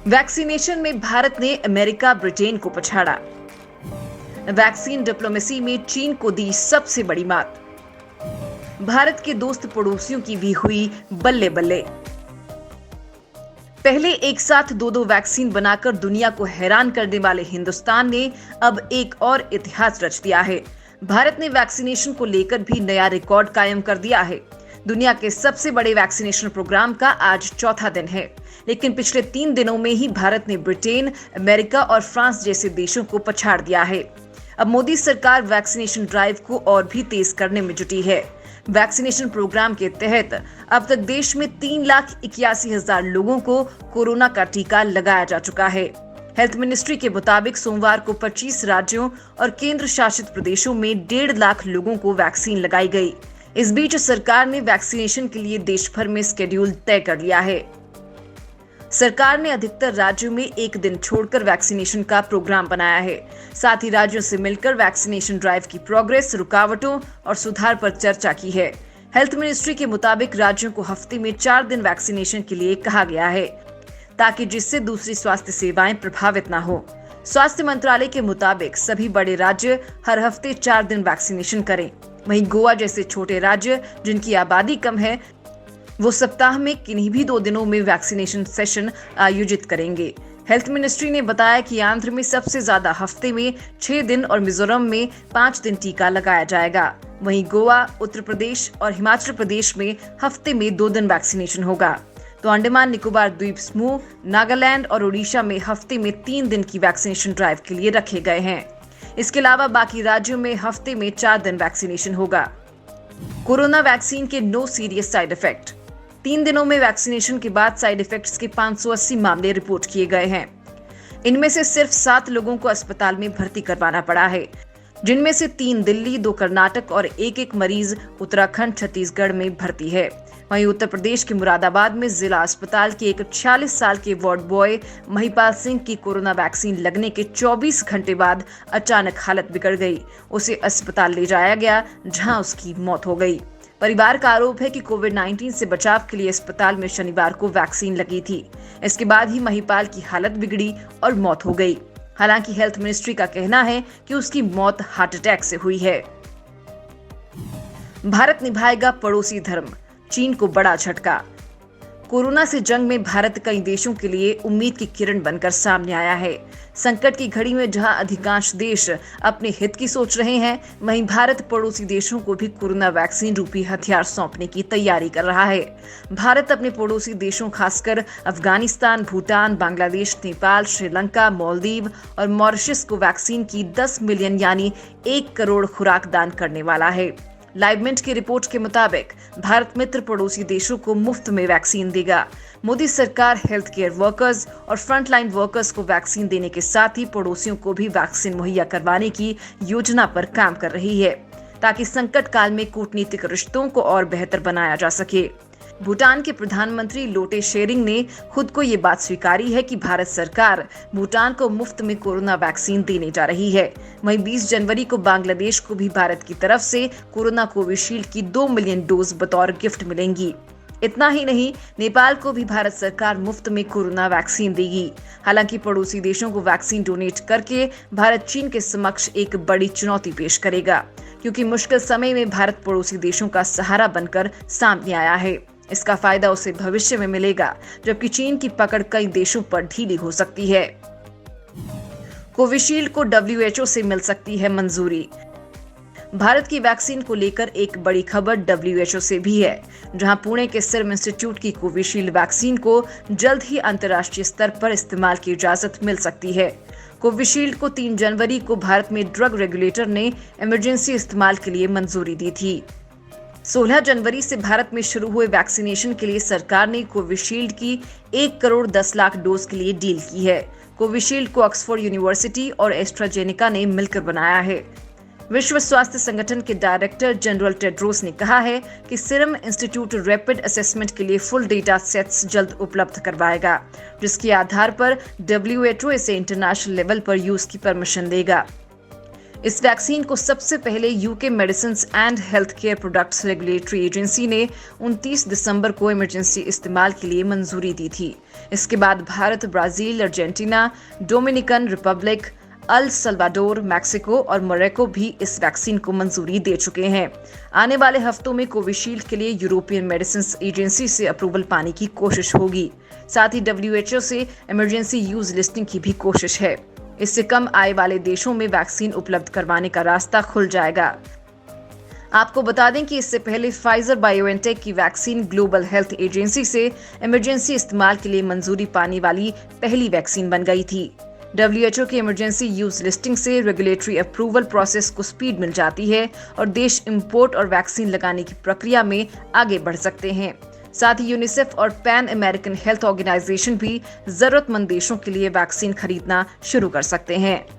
Vaccination में भारत ने America Britain को पछाड़ा। वैक्सीन डिप्लोमेसी में चीन को दी सबसे बड़ी मात। भारत के दोस्त पड़ोसियों की भी हुई बल्ले बल्ले। पहले एक साथ दो वैक्सीन बनाकर दुनिया को हैरान करने वाले हिंदुस्तान ने अब एक और इतिहास रच दिया है। भारत ने वैक्सीनेशन को लेकर भी नया रिकॉर्ड कायम कर दिया है। दुनिया के सबसे बड़े वैक्सीनेशन प्रोग्राम का आज चौथा दिन है, लेकिन पिछले 3 दिनों में ही भारत ने ब्रिटेन, अमेरिका और फ्रांस जैसे देशों को पछाड़ दिया है। अब मोदी सरकार वैक्सीनेशन ड्राइव को और भी तेज करने में जुटी है। वैक्सीनेशन प्रोग्राम के तहत अब तक देश में 3,81,000 लोगों को कोरोना का टीका लगाया जा चुका है। हेल्थ मिनिस्ट्री के मुताबिक सोमवार को 25 राज्यों और केंद्र शासित प्रदेशों में 1.5 लाख लोगों को वैक्सीन लगाई गई। इस बीच सरकार ने वैक्सीनेशन के लिए देश भर में शेड्यूल तय कर लिया है। सरकार ने अधिकतर राज्यों में एक दिन छोड़कर वैक्सीनेशन का प्रोग्राम बनाया है। साथ ही राज्यों से मिलकर वैक्सीनेशन ड्राइव की प्रोग्रेस, रुकावटों और सुधार पर चर्चा की है। हेल्थ मिनिस्ट्री के मुताबिक राज्यों को हफ्ते में 4 दिन वैक्सीनेशन के लिए कहा गया है, ताकि जिससे दूसरी स्वास्थ्य सेवाएं प्रभावित न हो। स्वास्थ्य मंत्रालय के मुताबिक सभी बड़े राज्य हर हफ्ते 4 दिन वैक्सीनेशन करें। वहीं गोवा जैसे छोटे राज्य जिनकी आबादी कम है, वो सप्ताह में किन्हीं भी 2 दिनों में वैक्सीनेशन सेशन आयोजित करेंगे। हेल्थ मिनिस्ट्री ने बताया कि आंध्र में सबसे ज्यादा हफ्ते में 6 दिन और मिजोरम में 5 दिन टीका लगाया जाएगा। वहीं गोवा, उत्तर प्रदेश और हिमाचल प्रदेश में हफ्ते में 2 दिन वैक्सीनेशन होगा। तो अंडमान निकोबार द्वीप समूह, नागालैंड और ओडिशा में हफ्ते में 3 दिन की वैक्सीनेशन ड्राइव के लिए रखे गए हैं। इसके अलावा बाकी राज्यों में हफ्ते में 4 दिन वैक्सीनेशन होगा। कोरोना वैक्सीन के नो सीरियस साइड इफेक्ट। 3 दिनों में वैक्सीनेशन के बाद साइड इफेक्ट्स के 580 मामले रिपोर्ट किए गए हैं। इनमें से सिर्फ 7 लोगों को अस्पताल में भर्ती करवाना पड़ा है, जिनमें से 3 दिल्ली, 2 कर्नाटक और एक मरीज उत्तराखंड, छत्तीसगढ़ में भर्ती है। वहीं उत्तर प्रदेश के मुरादाबाद में जिला अस्पताल के एक 46 साल के वार्ड बॉय महिपाल सिंह की कोरोना वैक्सीन लगने के 24 घंटे बाद अचानक हालत बिगड़ गई। उसे अस्पताल ले जाया गया, जहां उसकी मौत हो गई। परिवार का आरोप है कि कोविड-19 से बचाव के लिए अस्पताल में शनिवार को वैक्सीन लगी थी। इसके बाद ही महिपाल की हालत बिगड़ी और मौत हो गई। हालांकि हेल्थ मिनिस्ट्री का कहना है कि उसकी मौत हार्ट अटैक से हुई है। भारत निभाएगा पड़ोसी धर्म, चीन को बड़ा झटका। कोरोना से जंग में भारत कई देशों के लिए उम्मीद की किरण बनकर सामने आया है। संकट की घड़ी में जहां अधिकांश देश अपने हित की सोच रहे हैं, वहीं भारत पड़ोसी देशों को भी कोरोना वैक्सीन रूपी हथियार सौंपने की तैयारी कर रहा है। भारत अपने पड़ोसी देशों खासकर अफगानिस्तान, भूटान, बांग्लादेश, नेपाल, श्रीलंका, मालदीव और मॉरिशस को वैक्सीन की 10 मिलियन यानी 1 करोड़ खुराक दान करने वाला है। लाइवमिंट की रिपोर्ट के मुताबिक भारत मित्र पड़ोसी देशों को मुफ्त में वैक्सीन देगा। मोदी सरकार हेल्थ केयर वर्कर्स और फ्रंटलाइन वर्कर्स को वैक्सीन देने के साथ ही पड़ोसियों को भी वैक्सीन मुहैया करवाने की योजना पर काम कर रही है, ताकि संकट काल में कूटनीतिक रिश्तों को और बेहतर बनाया जा सके। भूटान के प्रधानमंत्री लोटे शेरिंग ने खुद को ये बात स्वीकारी है कि भारत सरकार भूटान को मुफ्त में कोरोना वैक्सीन देने जा रही है। वहीं 20 जनवरी को बांग्लादेश को भी भारत की तरफ से कोरोना कोविशील्ड की 2 मिलियन डोज बतौर गिफ्ट मिलेंगी। इतना ही नहीं, नेपाल को भी भारत सरकार मुफ्त में कोरोना वैक्सीन देगी। हालांकि पड़ोसी देशों को वैक्सीन डोनेट करके भारत चीन के समक्ष एक बड़ी चुनौती पेश करेगा, क्योंकि मुश्किल समय में भारत पड़ोसी देशों का सहारा बनकर सामने आया है। इसका फायदा उसे भविष्य में मिलेगा, जबकि चीन की पकड़ कई देशों पर ढीली हो सकती है। कोविशील्ड को WHO से मिल सकती है मंजूरी। भारत की वैक्सीन को लेकर एक बड़ी खबर WHO से भी है, जहां पुणे के सीरम इंस्टीट्यूट की कोविशील्ड वैक्सीन को जल्द ही अंतर्राष्ट्रीय स्तर पर इस्तेमाल की इजाजत मिल सकती है। कोविशील्ड को 3 जनवरी को भारत में ड्रग रेगुलेटर ने इमरजेंसी इस्तेमाल के लिए मंजूरी दी थी। 16 जनवरी से भारत में शुरू हुए वैक्सीनेशन के लिए सरकार ने कोविशील्ड की 1 करोड़ 10 लाख डोज के लिए डील की है। कोविशील्ड को ऑक्सफोर्ड यूनिवर्सिटी और एस्ट्राजेनेका ने मिलकर बनाया है। विश्व स्वास्थ्य संगठन के डायरेक्टर जनरल टेड्रोस ने कहा है कि सीरम इंस्टीट्यूट रैपिड असेसमेंट के लिए फुल डेटा सेट्स जल्द उपलब्ध करवाएगा, जिसके आधार पर WHO इसे इंटरनेशनल लेवल पर यूज की परमिशन देगा। इस वैक्सीन को सबसे पहले UK medicines and health care products regulatory agency ने 29 दिसंबर को इमरजेंसी इस्तेमाल के लिए मंजूरी दी थी। इसके बाद Bharat, Brazil, Argentina, Dominican Republic, El Salvador, Mexico और मोरक्को भी इस वैक्सीन को मंजूरी दे चुके हैं। आने वाले हफ्तों में कोविशील्ड के लिए यूरोपियन मेडिसिन्स एजेंसी से अप्रूवल पाने की कोशिश होगी। साथ ही WHO से इमरजेंसी यूज लिस्टिंग की भी कोशिश है। इससे कम आय वाले देशों में वैक्सीन उपलब्ध करवाने का रास्ता खुल जाएगा। आपको बता दें कि इससे पहले फाइजर बायोएनटेक की वैक्सीन ग्लोबल हेल्थ एजेंसी से इमरजेंसी इस्तेमाल के लिए मंजूरी पाने वाली पहली वैक्सीन बन गई थी। WHO की इमरजेंसी यूज लिस्टिंग से रेगुलेटरी अप्रूवल प्रोसेस को स्पीड मिल जाती है और देश इंपोर्ट और वैक्सीन लगाने की प्रक्रिया में आगे बढ़ सकते हैं। साथ ही यूनिसेफ और पैन अमेरिकन हेल्थ ऑर्गेनाइजेशन भी जरूरतमंद देशों के लिए वैक्सीन खरीदना शुरू कर सकते हैं।